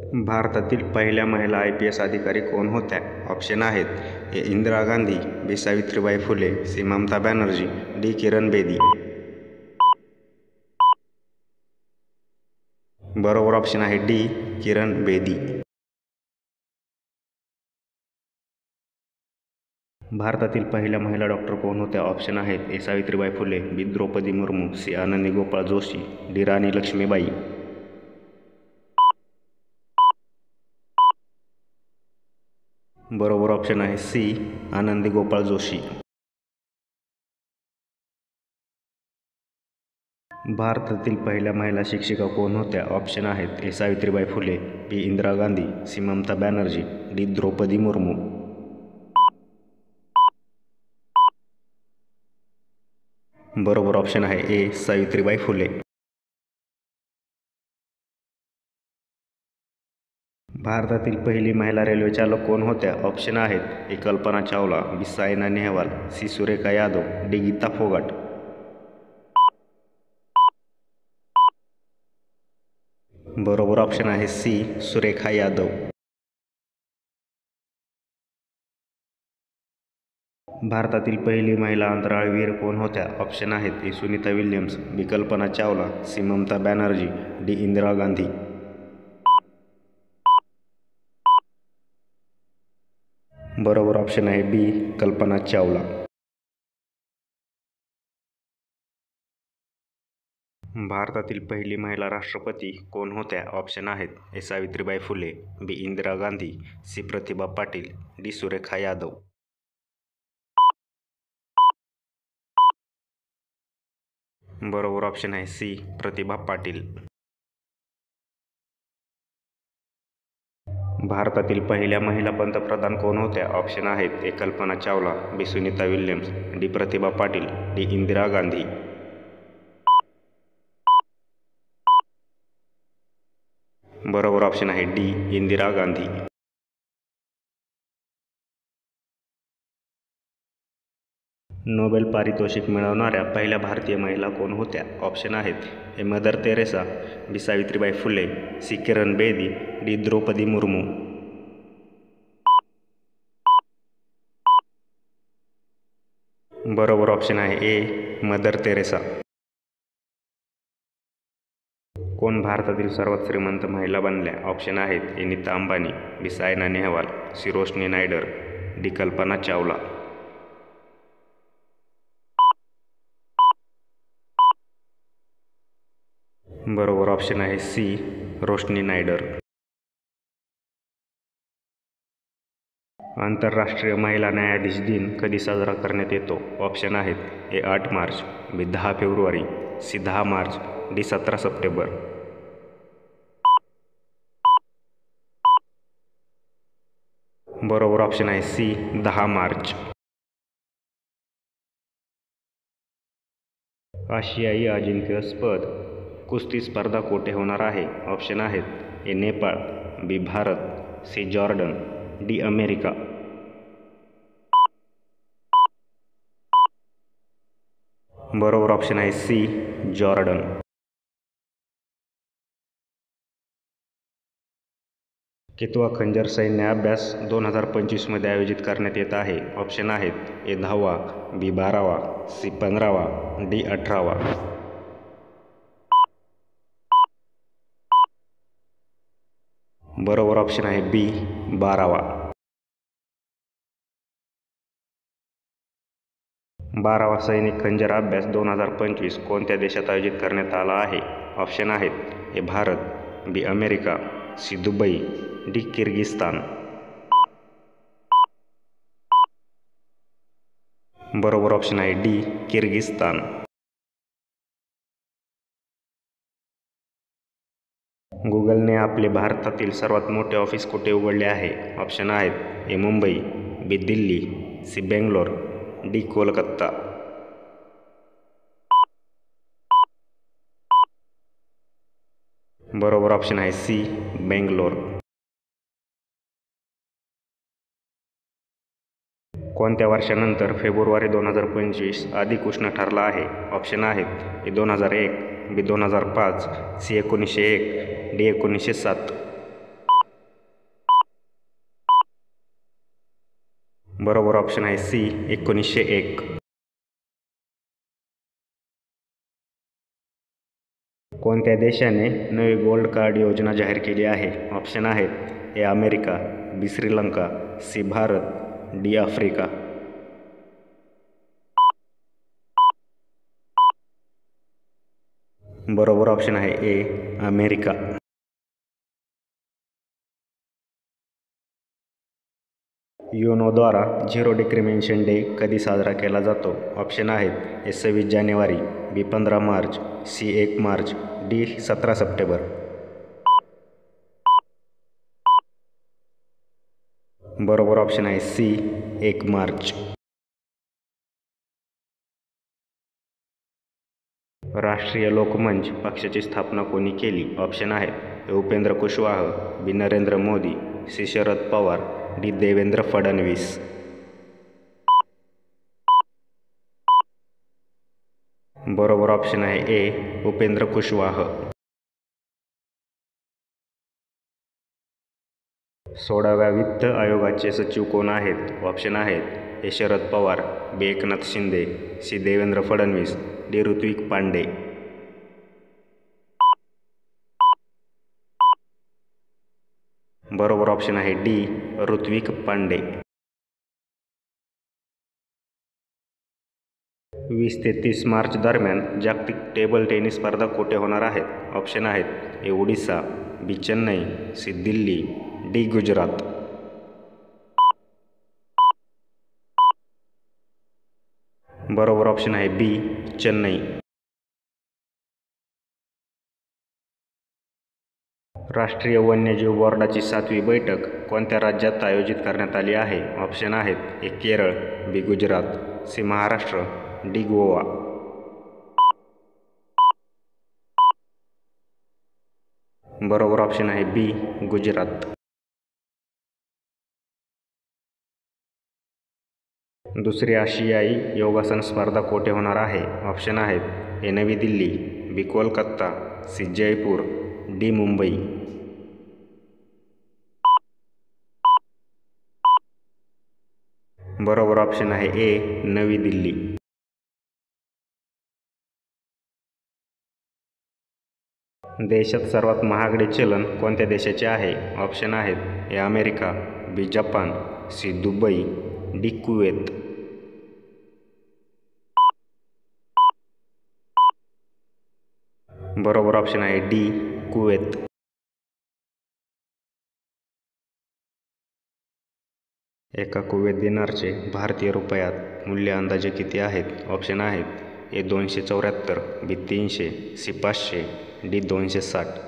भारतातील पहिल्या महिला IPS अधिकारी कोण होत्या? ऑप्शन आहेत: ए. इंदिरा गांधी, बी. सावित्रीबाई फुले, सी. ममता बॅनर्जी, डी. किरण बेदी. बरोबर ऑप्शन आहे डी. किरण बेदी. भारतातील पहिल्या महिला डॉक्टर कोण होत्या? ऑप्शन आहेत: ए. सावित्रीबाई फुले, बी. द्रौपदी मुर्मू, सी. आनंदी गोपाळ जोशी, डी. राणी लक्ष्मीबाई. बरोबर ऑप्शन आहे सी. आनंदी गोपाळ जोशी. भारतातील पहिल्या महिला शिक्षिका कोण होत्या? ऑप्शन आहेत: ए. सावित्रीबाई फुले, बी. इंदिरा गांधी, सी. ममता बॅनर्जी, डी. द्रौपदी मुर्मू. बरोबर ऑप्शन आहे ए. सावित्रीबाई फुले. भारतातील पहिली महिला रेल्वे चालक कोण होत्या? ऑप्शन आहेत: A. Kalpana Chawla, B. Saina Nehwal, C. Surekha Yadav, D. Geeta Phogat. बरोबर ऑप्शन आहे सी. सुरेखा यादव. भारतातील पहिली महिला अंतराळवीर कोण होत्या? ऑप्शन आहेत: ए. सुनीता विल्यम्स, बी. कल्पना चावला, सी. ममता बॅनर्जी, डी. इंदिरा गांधी. बरोबर ऑप्शन आहे बी. कल्पना चावला. भारतातील पहिली महिला राष्ट्रपती कोण होत्या? ऑप्शन आहेत: ए. सावित्रीबाई फुले, बी. इंदिरा गांधी, सी. प्रतिभा पाटील, डी. सुरेखा यादव. बरोबर ऑप्शन आहे सी. प्रतिभा पाटील. भारतातील पहिल्या महिला पंतप्रधान कोण होत्या? ऑप्शन आहेत: A. Kalpana Chawla, B. Sunita Williams, D. Pratibha Patil, D. Indira Gandhi. बरोबर ऑप्शन आहे डी. इंदिरा गांधी. नोबेल पारितोषिक मिळवणाऱ्या पहिल्या भारतीय महिला कोण होत्या? ऑप्शन आहेत: ए. मदर तेरेसा, बी. सावित्रीबाई फुले, सी. किरण बेदी, डी. द्रौपदी मुर्मू. बरोबर ऑप्शन आहे ए. Mother Theresa. कोण भारतातील सर्वात श्रीमंत महिला बनल्या? ऑप्शन आहेत: ए. नीता अंबानी, बी. सायना नेहवाल, सी. रोशनी नायडर, डी. कल्पना चावला. बरोबर ऑप्शन आहे सी. रोशनी नायडर. आंतरराष्ट्रीय महिला न्यायाधीश दिन कधी साजरा करण्यात येतो? ऑप्शन आहेत: ए. 8 March, B. 10 फेब्रुवारी, सी. 10 March, D. 17 सप्टेंबर. बरोबर ऑप्शन आहे सी. 10 मार्च. आशियाई अजिंक्यपद कुस्ती स्पर्धा कोठे होणार आहे? ऑप्शन आहेत: A. Nepal, B. Bharat, C. Jordan, D. America. बरोबर ऑप्शन आहे सी. जॉर्डन. कितवा खंजर सैन्य अभ्यास 2025 मध्ये आयोजित करण्यात येत आहे? ऑप्शन आहेत: ए. 10वा, बी. 12वा, सी. 15वा, डी. 18वा. बरोबर ऑप्शन आहे बी. 12वा. 12वा सैनिक खंजर अभ्यास 2025 कोणत्या देशात आयोजित करण्यात आला आहे? ऑप्शन आहेत: A. Bharat, B. America, C. Dubai, D. Kyrgyzstan. बरोबर ऑप्शन आहे डी. किर्गिस्तान. गुगलने आपले भारतातील सर्वात मोठे ऑफिस कुठे उघडले आहे? ऑप्शन आहेत: ए. मुंबई, बी. दिल्ली, सी. बेंगलोर, डी. कोलकाता. बरोबर ऑप्शन आहे सी. बेंगलोर. कोणत्या वर्षानंतर फेब्रुवारी 2025 अधिक उष्ण ठरला आहे? ऑप्शन आहेत: ए. 2001, बी. 2005, सी. 1901, डी. 1907. बरोबर ऑप्शन आहे सी 1901. कोणत्या देशाने नवी गोल्ड कार्ड योजना जाहीर केली आहे? ऑप्शन आहेत A America, B Sri Lanka, C Bharat, D Africa. बरोबर ऑप्शन आहे ए अमेरिका. युनोद्वारा झिरो डिक्रिमिनेशन डे कधी साजरा केला जातो? ऑप्शन आहेत ए 26 जानेवारी, बी 15 मार्च, सी 1 मार्च, डी 17 सप्टेंबर. बरोबर ऑप्शन आहे सी 1 मार्च. राष्ट्रीय लोकमंच पक्षाची स्थापना कोणी केली? ऑप्शन आहेत Upendra Kushwaha, B Narendra Modi, C Sharad Pawar, D Devendra Fadnavis. बरोबर ऑप्शन आहे ए उपेंद्र कुशवाह. 16व्या वित्त आयोगाचे सचिव कोण आहेत? ऑप्शन आहेत ए शरद पवार, बी एकनाथ शिंदे, सी देवेंद्र फडणवीस, डी ऋत्विक पांडे. बरोबर ऑप्शन आहे डी ऋत्विक पांडे. 20 ते 30 मार्च दरम्यान जागतिक टेबल टेनिस स्पर्धा कुठे होणार आहेत? ऑप्शन आहेत ए ओडिसा, बी चेन्नई, सी दिल्ली, डी गुजरात. बरोबर ऑप्शन आहे बी चेन्नई. राष्ट्रीय वन्यजीव बोर्डाची 7वी बैठक कोणत्या राज्यात आयोजित करण्यात आली आहे? ऑप्शन आहेत ए केरळ, बी गुजरात, सी महाराष्ट्र, डी गोवा. बरोबर ऑप्शन आहे बी गुजरात. दुसरी आशियाई योगासन स्पर्धा कोठे होणार आहे? ऑप्शन आहेत ए नवी दिल्ली, बी कोलकाता, सी जयपूर, डी मुंबई. बरोबर ऑप्शन आहे ए नवी दिल्ली. देशात सर्वात महागडे चलन कोणत्या देशाचे आहे? ऑप्शन आहेत A America, B Japan, C Dubai, D Kuwait. बरोबर ऑप्शन आहे डी कुवेत. एका कुवेत दिनारचे भारतीय रुपयात मूल्य अंदाजे किती आहेत? ऑप्शन आहेत ए 274, बी 300, सी 500, डी 260.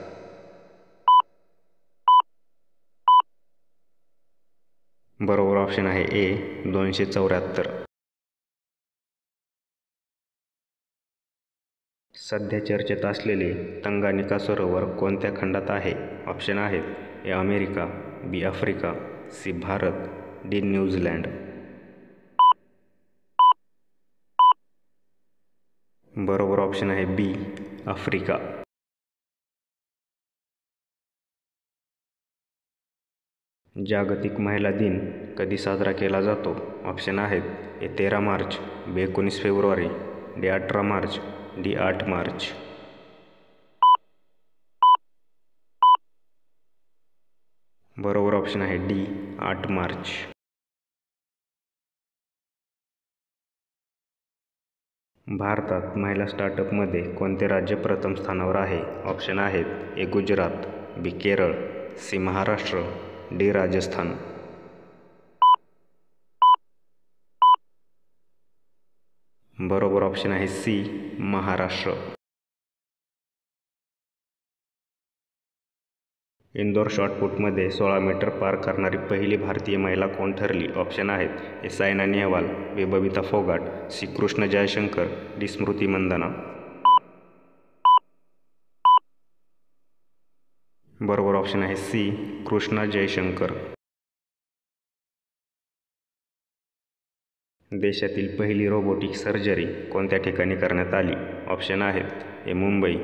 बरोबर ऑप्शन आहे ए 274. सध्या चर्चेत असलेले तंगानिका सरोवर कोणत्या खंडात आहे? ऑप्शन आहेत A America, B Africa, C Bharat, D New Zealand. बरोबर ऑप्शन आहे बी आफ्रिका. जागतिक महिला दिन कधी साजरा केला जातो? ऑप्शन आहेत ए 13 मार्च, बी 19 February, D 18 March, D 8 March. बरोबर ऑप्शन आहे डी 8 मार्च. भारतात महिला स्टार्टअपमध्ये कोणते राज्य प्रथम स्थानावर आहे? ऑप्शन आहेत ए गुजरात, बी केरळ, सी महाराष्ट्र, डी राजस्थान. बरोबर ऑप्शन आहे सी महाराष्ट्र. इंदोर शॉटपुटमध्ये 16 मीटर पार करणारी पहिली भारतीय महिला कोण ठरली? ऑप्शन आहेत ए सायना नेहवाल, बी बबिता फोगाट, सी कृष्ण जयशंकर, डी स्मृती मंदाना. बरोबर ऑप्शन आहे सी कृष्णा जयशंकर. देशातील पहिली रोबोटिक सर्जरी कोणत्या ठिकाणी करण्यात आली? ऑप्शन आहेत ए मुंबई,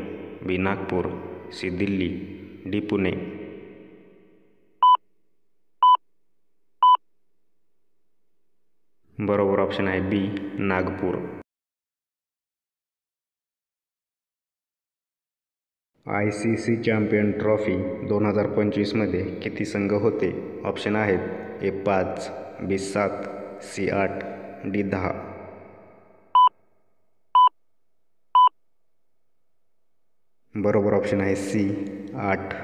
बी नागपूर, सी दिल्ली, डी पुणे. बरोबर ऑप्शन आहे बी नागपूर. ICC चॅम्पियन ट्रॉफी 2025मध्ये किती संघ होते? ऑप्शन आहेत ए 5, बी 7, सी 8, डी 10. बरोबर ऑप्शन आहे सी 8.